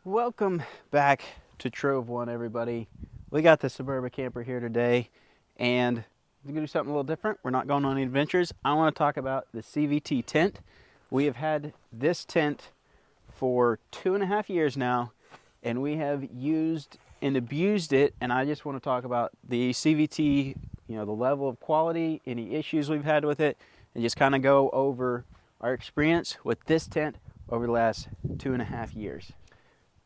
Welcome back to Trove One, everybody. We got the Suburban Camper here today, and we're gonna do something a little different. We're not going on any adventures. I want to talk about the CVT tent. We have had this tent for 2.5 years now, and we have used and abused it. And I just want to talk about the CVT, the level of quality, any issues we've had with it, and just kind of go over our experience with this tent over the last 2.5 years.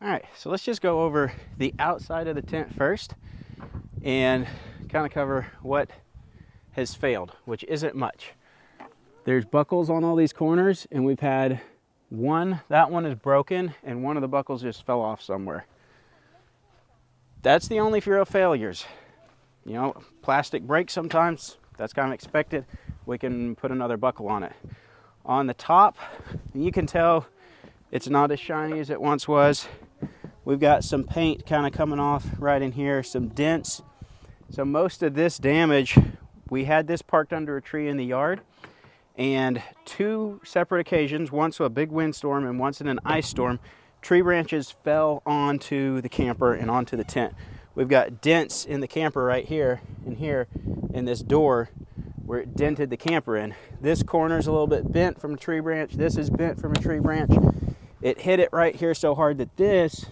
All right, so let's just go over the outside of the tent first and kind of cover what has failed, which isn't much. There's buckles on all these corners, and we've had that one is broken, and one of the buckles just fell off somewhere. That's the only real failures. Plastic breaks sometimes. That's kind of expected. We can put another buckle on it. On the top, you can tell it's not as shiny as it once was. We've got some paint kind of coming off right in here, some dents. So most of this damage, we had this parked under a tree in the yard, and 2 separate occasions, once a big windstorm and once in an ice storm, tree branches fell onto the camper and onto the tent. We've got dents in the camper right here and here in this door where it dented the camper in. This corner's a little bit bent from a tree branch. This is bent from a tree branch. It hit it right here so hard that this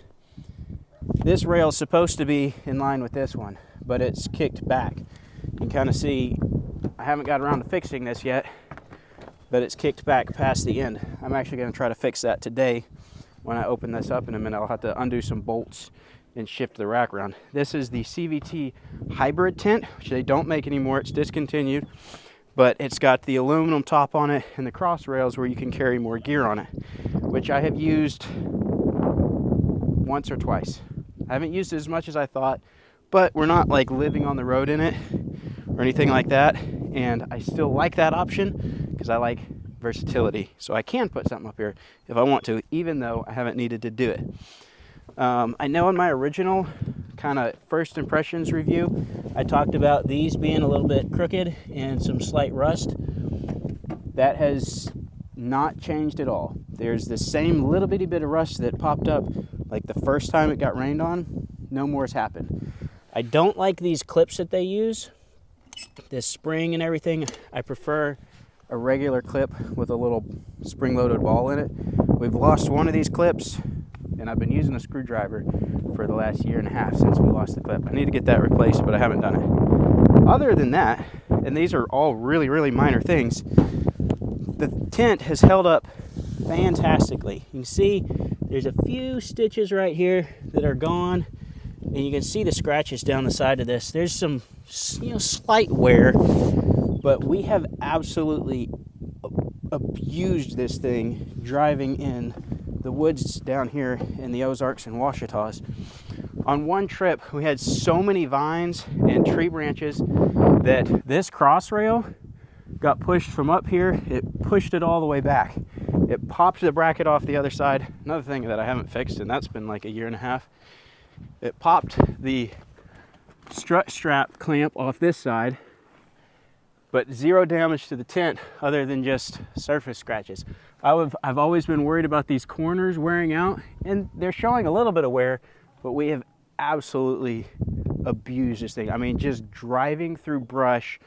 rail is supposed to be in line with this one, but it's kicked back. You can kind of see, I haven't got around to fixing this yet, but it's kicked back past the end. I'm actually going to try to fix that today. When I open this up in a minute, I'll have to undo some bolts and shift the rack around. This is the CVT hybrid tent, which they don't make anymore. It's discontinued, but it's got the aluminum top on it and the cross rails where you can carry more gear on it, which I have used once or twice. I haven't used it as much as I thought, but we're not like living on the road in it or anything like that, and I still like that option because I like versatility. So I can put something up here if I want to, even though I haven't needed to do it. I know in my original kind of first impressions review, I talked about these being a little bit crooked and some slight rust. That has not changed at all. There's the same little bitty bit of rust that popped up like the first time it got rained on. No more has happened. I don't like these clips that they use, this spring and everything. I prefer a regular clip with a little spring-loaded ball in it. We've lost one of these clips, and I've been using a screwdriver for the last 1.5 years since we lost the clip. I need to get that replaced, but I haven't done it. Other than that, and these are all really, really minor things, the tent has held up fantastically. You can see there's a few stitches right here that are gone, and you can see the scratches down the side of this. There's some slight wear, but we have absolutely abused this thing driving in the woods down here in the Ozarks and Ouachitas. On one trip, we had so many vines and tree branches that this cross rail got pushed from up here. It pushed it all the way back. It popped the bracket off the other side. Another thing that I haven't fixed, and that's been like 1.5 years. It popped the strut strap clamp off this side, but zero damage to the tent other than just surface scratches. I've always been worried about these corners wearing out, and they're showing a little bit of wear, but we have absolutely abused this thing. I mean, just driving through brush,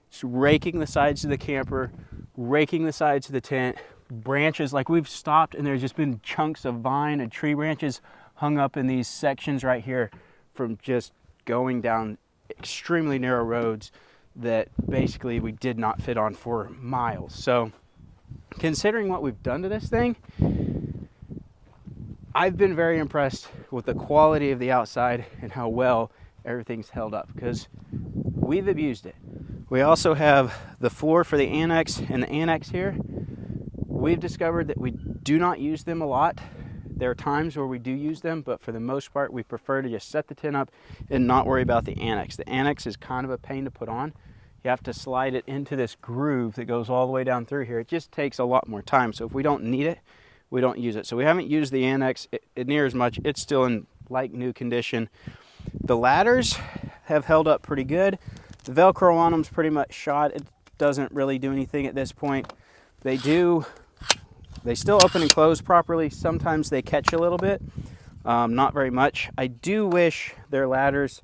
just raking the sides of the camper, raking the sides of the tent, branches, like we've stopped and there's just been chunks of vine and tree branches hung up in these sections right here from just going down extremely narrow roads that basically we did not fit on for miles. So considering what we've done to this thing, I've been very impressed with the quality of the outside and how well everything's held up because we've abused it. We also have the floor for the annex and the annex here. We've discovered that we do not use them a lot. There are times where we do use them, but for the most part, we prefer to just set the tent up and not worry about the annex. The annex is kind of a pain to put on. You have to slide it into this groove that goes all the way down through here. It just takes a lot more time. So if we don't need it, we don't use it. So we haven't used the annex near as much. It's still in like new condition. The ladders have held up pretty good. The Velcro on them is pretty much shot. It doesn't really do anything at this point. They still open and close properly. Sometimes they catch a little bit. Not very much. I do wish their ladders,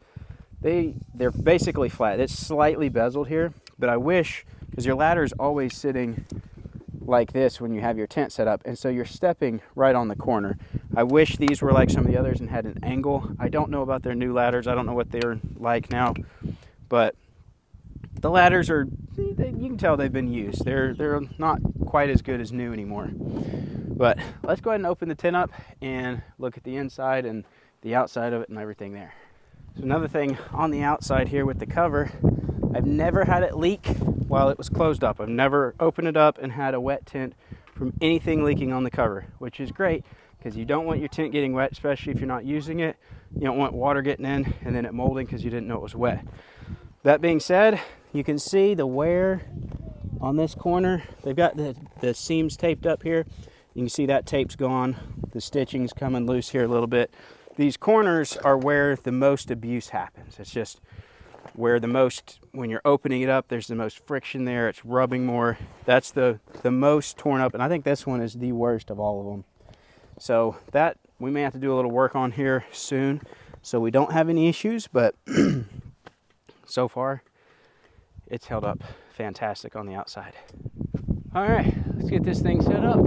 they're basically flat. It's slightly bezeled here, but I wish, because your ladder is always sitting like this when you have your tent set up, and so you're stepping right on the corner. I wish these were like some of the others and had an angle. I don't know about their new ladders. I don't know what they're like now, but the ladders are, you can tell they've been used. They're not quite as good as new anymore. But let's go ahead and open the tent up and look at the inside and the outside of it and everything there. So another thing on the outside here with the cover, I've never had it leak while it was closed up. I've never opened it up and had a wet tent from anything leaking on the cover, which is great because you don't want your tent getting wet, especially if you're not using it. You don't want water getting in and then it molding because you didn't know it was wet. That being said, you can see the wear on this corner. They've got the seams taped up here. You can see that tape's gone. The stitching's coming loose here a little bit. These corners are where the most abuse happens. It's just where the most, when you're opening it up, there's the most friction there. It's rubbing more. That's the most torn up. And I think this one is the worst of all of them. So that we may have to do a little work on here soon so we don't have any issues, but so far it's held up fantastic on the outside. All right, let's get this thing set up.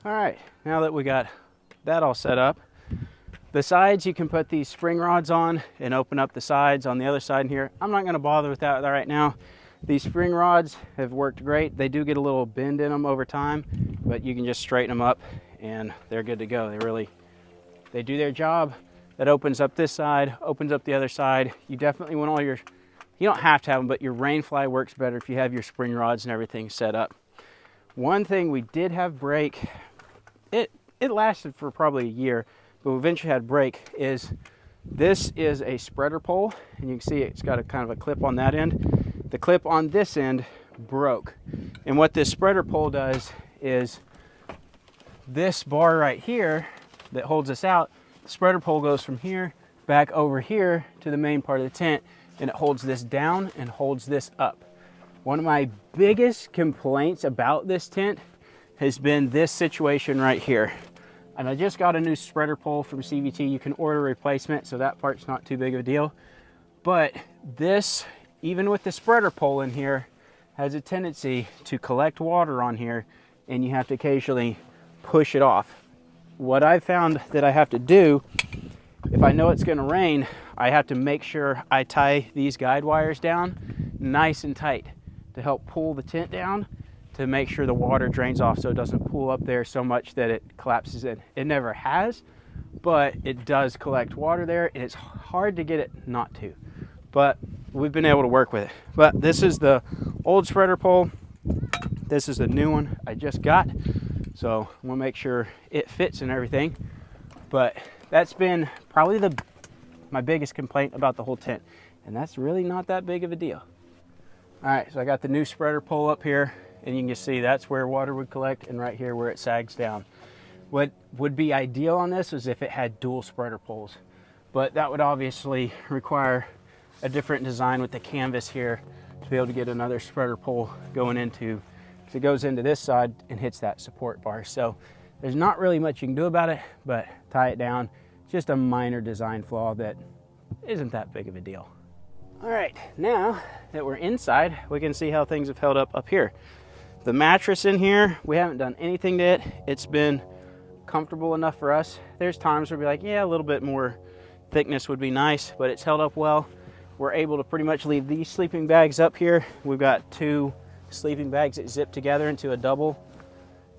All right, now that we got that all set up, the sides you can put these spring rods on and open up the sides on the other side here. I'm not gonna bother with that right now. These spring rods have worked great. They do get a little bend in them over time, but you can just straighten them up and they're good to go. They do their job. That opens up this side, opens up the other side. You definitely want all your, you don't have to have them, but your rain fly works better if you have your spring rods and everything set up. One thing we did have break, it lasted for probably a year, but we eventually had break, is this is a spreader pole, and you can see it's got a kind of a clip on that end. The clip on this end broke, and what this spreader pole does is this bar right here that holds us out, the spreader pole goes from here back over here to the main part of the tent, and it holds this down and holds this up. One of my biggest complaints about this tent has been this situation right here. And I just got a new spreader pole from CVT. You can order a replacement, so that part's not too big of a deal. But this, even with the spreader pole in here, has a tendency to collect water on here, and you have to occasionally push it off. What I've found that I have to do, if I know it's gonna rain, I have to make sure I tie these guide wires down nice and tight to help pull the tent down, to make sure the water drains off so it doesn't pool up there so much that it collapses in. It never has, but it does collect water there, and it's hard to get it not to. But we've been able to work with it. But this is the old spreader pole. This is the new one I just got. So we'll make sure it fits and everything. But that's been probably my biggest complaint about the whole tent. And that's really not that big of a deal. All right, so I got the new spreader pole up here, and you can just see that's where water would collect, and right here where it sags down. What would be ideal on this is if it had dual spreader poles, but that would obviously require a different design with the canvas here to be able to get another spreader pole going into, because it goes into this side and hits that support bar. So there's not really much you can do about it, but tie it down. Just a minor design flaw that isn't that big of a deal. All right, now that we're inside, we can see how things have held up here. The mattress in here, we haven't done anything to it. It's been comfortable enough for us. There's times where we'll be like, yeah, a little bit more thickness would be nice, but it's held up well. We're able to pretty much leave these sleeping bags up here. We've got 2 sleeping bags that zip together into a double,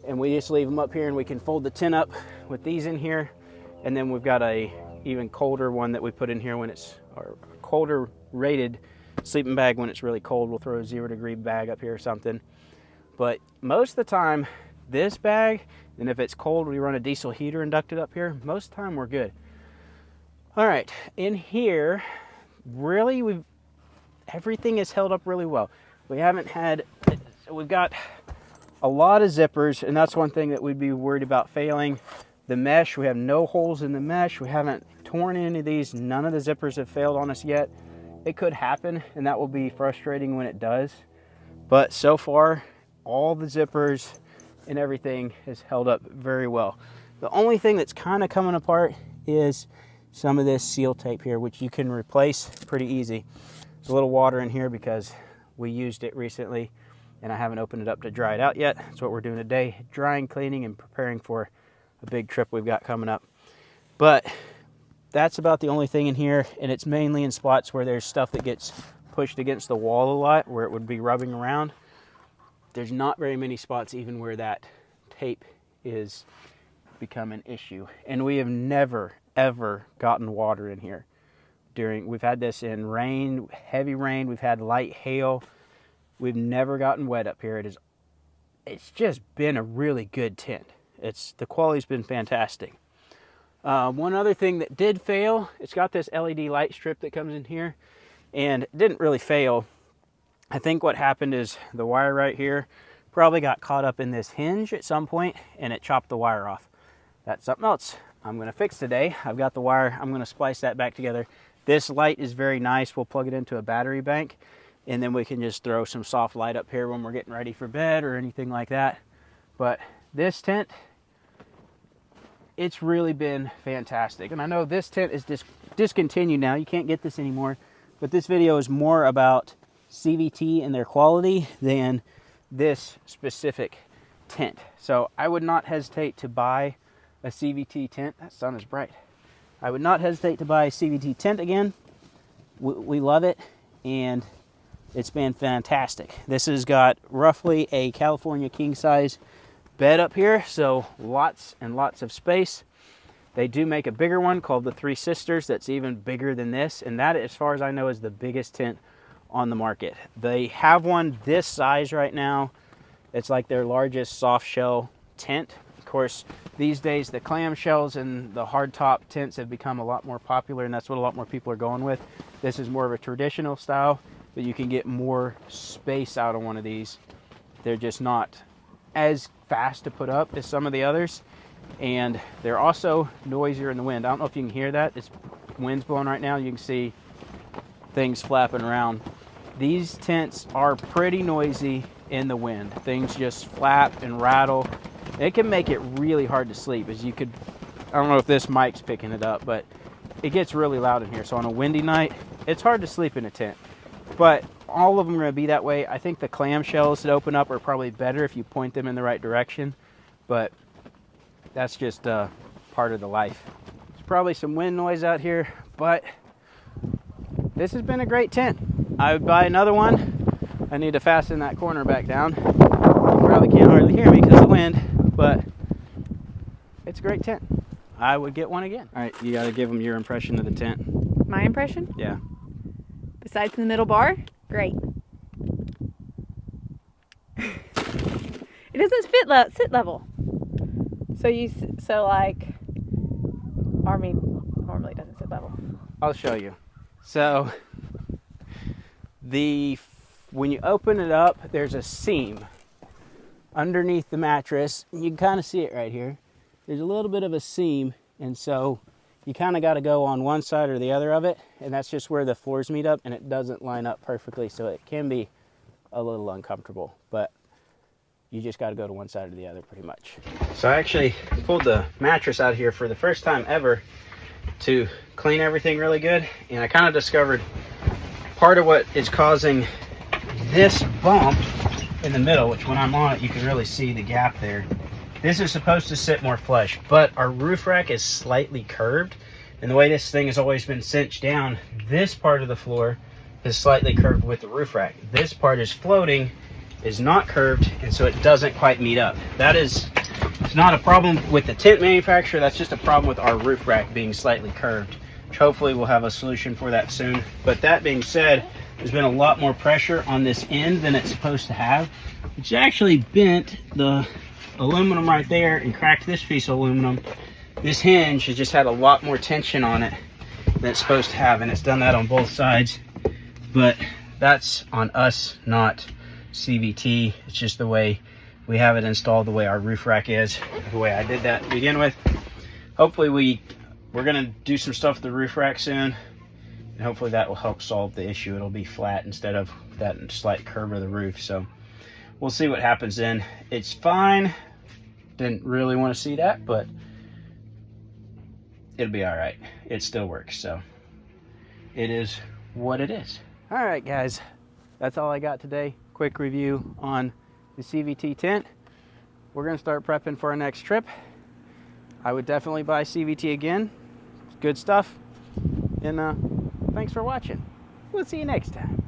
and we just leave them up here, and we can fold the tent up with these in here. And then we've got a even colder one that we put in here when it's, or colder rated sleeping bag when it's really cold. We'll throw a 0-degree bag up here or something. But most of the time, this bag, and if it's cold, we run a diesel heater inducted up here. Most of the time, we're good. All right, in here, really, everything is held up really well. We haven't had, we've got a lot of zippers, and that's one thing that we'd be worried about failing. The mesh, we have no holes in the mesh. We haven't torn any of these. None of the zippers have failed on us yet. It could happen, and that will be frustrating when it does. But so far, all the zippers and everything has held up very well. The only thing that's kind of coming apart is some of this seal tape here, which you can replace pretty easy. There's a little water in here because we used it recently, and I haven't opened it up to dry it out yet. That's what we're doing today, drying, cleaning, and preparing for a big trip we've got coming up. But that's about the only thing in here, and it's mainly in spots where there's stuff that gets pushed against the wall a lot, where it would be rubbing around. There's not very many spots even where that tape is become an issue. And we have never, ever gotten water in here. We've had this in rain, heavy rain, we've had light hail. We've never gotten wet up here. It's just been a really good tent. The quality's been fantastic. One other thing that did fail, it's got this LED light strip that comes in here, and it didn't really fail. I think what happened is the wire right here probably got caught up in this hinge at some point, and it chopped the wire off. That's something else I'm going to fix today. I've got the wire. I'm going to splice that back together. This light is very nice. We'll plug it into a battery bank, and then we can just throw some soft light up here when we're getting ready for bed or anything like that. But this tent, it's really been fantastic. And I know this tent is discontinued now. You can't get this anymore. But this video is more about CVT and their quality than this specific tent. So I would not hesitate to buy a CVT tent. That sun is bright. I would not hesitate to buy a CVT tent again. We love it, and it's been fantastic. This has got roughly a California king size bed up here, so lots and lots of space. They do make a bigger one called the Three Sisters that's even bigger than this, and that, as far as I know, is the biggest tent on the market. They have one this size right now. It's like their largest soft shell tent. Of course, these days the clamshells and the hardtop tents have become a lot more popular, and that's what a lot more people are going with. This is more of a traditional style, but you can get more space out of one of these. They're just not as fast to put up as some of the others, and they're also noisier in the wind. I don't know if you can hear that. It's wind's blowing right now. You can see things flapping around. These tents are pretty noisy in the wind. Things just flap and rattle. It can make it really hard to sleep, as you could, I don't know if this mic's picking it up, but it gets really loud in here. So on a windy night, it's hard to sleep in a tent. But all of them are going to be that way. I think the clamshells that open up are probably better if you point them in the right direction, but that's just part of the life. There's probably some wind noise out here, but this has been a great tent. I would buy another one. I need to fasten that corner back down. You probably can't hardly hear me because of the wind, but it's a great tent. I would get one again. All right, you got to give them your impression of the tent. My impression? Yeah. Besides the middle bar, great. It doesn't sit level. So like, Army normally doesn't sit level. I'll show you. So when you open it up, there's a seam underneath the mattress. You can kind of see it right here. There's a little bit of a seam, and so you kind of got to go on one side or the other of it, and that's just where the floors meet up, and it doesn't line up perfectly, so it can be a little uncomfortable, but you just got to go to one side or the other pretty much. So I actually pulled the mattress out here for the first time ever to clean everything really good, and I kind of discovered part of what is causing this bump in the middle, which when I'm on it, you can really see the gap there. This is supposed to sit more flush, but our roof rack is slightly curved. And the way this thing has always been cinched down, this part of the floor is slightly curved with the roof rack. This part is floating, is not curved, and so it doesn't quite meet up. It's not a problem with the tent manufacturer, that's just a problem with our roof rack being slightly curved, which hopefully we'll have a solution for that soon. But that being said, there's been a lot more pressure on this end than it's supposed to have, which actually bent the aluminum right there and cracked this piece of aluminum. This hinge has just had a lot more tension on it than it's supposed to have, and it's done that on both sides. But that's on us, not CVT. It's just the way we have it installed, the way our roof rack is, the way I did that to begin with. Hopefully we're gonna do some stuff with the roof rack soon, and hopefully that will help solve the issue. It'll be flat instead of that slight curve of the roof. So we'll see what happens then. It's fine. Didn't really want to see that, but it'll be all right. It still works, so it is what it is. All right, guys, that's all I got today. Quick review on the CVT tent. We're gonna start prepping for our next trip. I would definitely buy CVT again. It's good stuff. And thanks for watching. We'll see you next time.